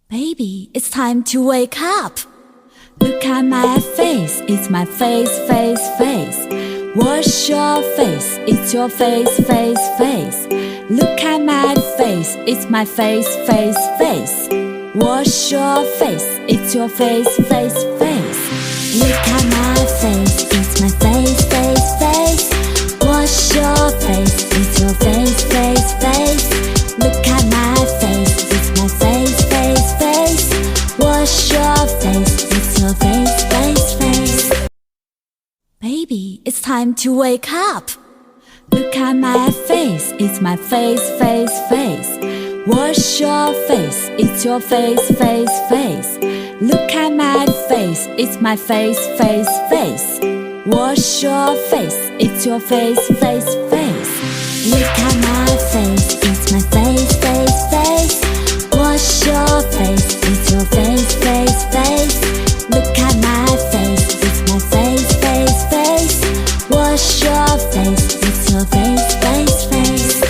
Baby, it's time to wake up. Look at my face, it's my face. Wash your face, it's your face. Look at my face, it's my face. Wash your face, it's your face. Look at my face, it's my face. Wash your face, it's your face. Look at my face, it's my face. Wash your face, it's your face. Baby, it's time to wake up. Look at my face, it's my face. Wash your face, it's your face. Look at my face, it's my face. Wash your face, it's your face. Look at my face, it's my face. Wash your face, it's your face. Look at my face, it's my face. Wash your face, it's your face.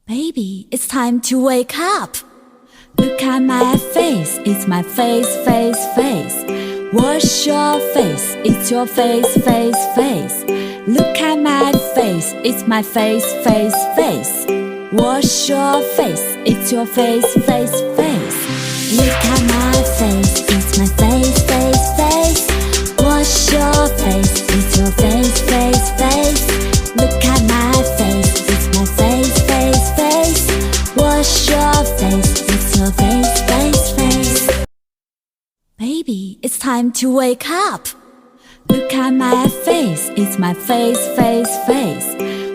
Baby, it's time to wake up. Look at my face, it's my face. Wash your face, it's your face. Look at my face, it's my face. Wash your face, it's your face. Look at my face, it's my face. Wash your face, it's your face. Look at my face, it's my face. Wash your face, it's your face. Baby, it's time to wake up. Look at my face, it's my face.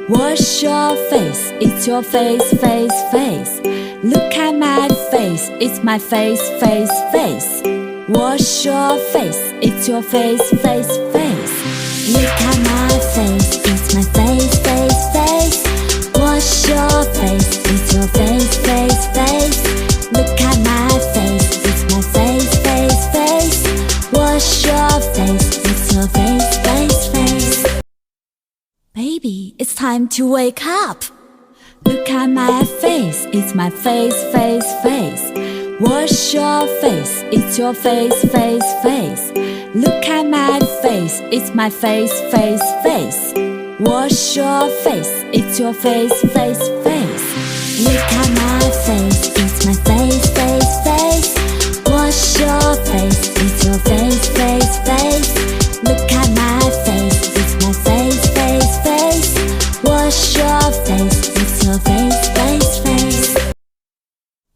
Wash your face, it's your face. Look at my face, it's my face. Wash your face, it's your face. Look at my face, it's my face. Wash your face, it's your face. Look at my face, it's my face. Wash your face, it's your face. Baby, it's time to wake up. Look at my face, it's my face. Wash your face, it's your face. Look at my face, it's my face. Wash your face, it's your face. Look at my face, it's my face. Wash your face, it's your face. Look at my face, it's my face. Wash your face, it's your face.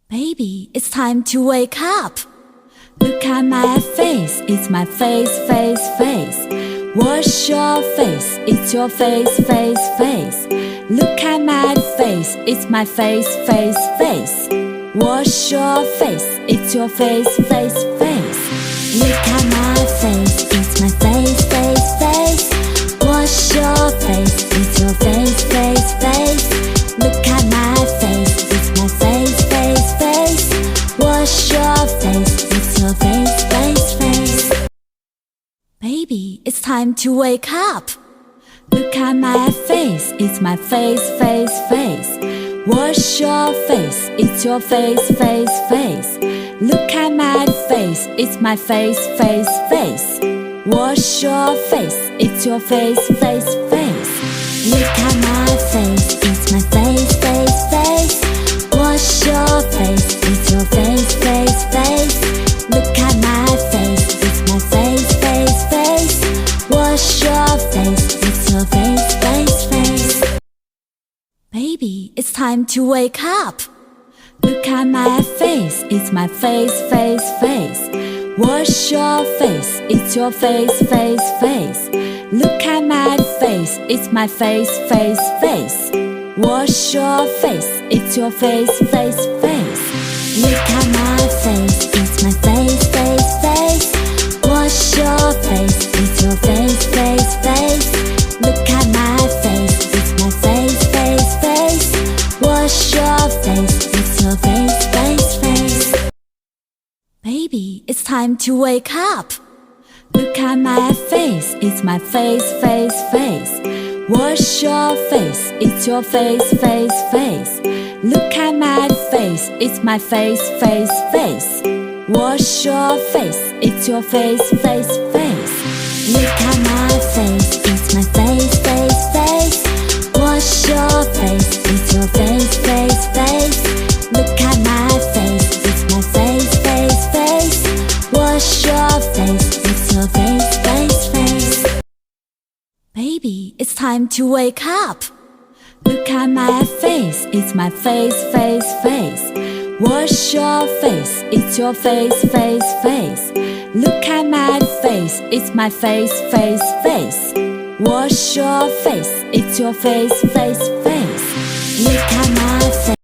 Baby, it's time to wake up. Look at my face, it's my face. Wash your face, it's your face. Look at my face, it's my face. Wash your face, it's your face. Look at my face, it's my face. Wash your face, it's your face. Look at my face, it's my face. Wash your face, it's your face. Baby, it's time to wake up. Look at my face, it's my face. Wash your face, it's your face. Look at my face, it's my face. Wash your face, it's your face. Look at my face, it's my face. Wash your face, it's your face. Look at my face, it's my face. Wash your face, it's your face. Baby, it's time to wake up. Look at my face, it's my face. Wash your face, it's your face. Look at my face, it's my face. Wash your face, it's your face. Look at my face, it's my face. Wash your face, it's your face. Look at my face, it's my face. Wash your face, it's your face. Baby, it's time to wake up. Look at my face, it's my face. Wash your face, it's your face, face, face. Look at my face, it's my face, face, face. Wash your face, it's your face, face, face. Look at my face, it's my face, face, face. Wash your face, it's your face, face, face. Look at my face, it's my face, face, face. Wash your face, it's your face, face, face. Baby, it's time to wake up. Look at my face, it's my face, face, face. Wash your face, it's your face, face, face. Look at my face, it's my face, face, face. Wash your face, it's your face, face, face. Look at my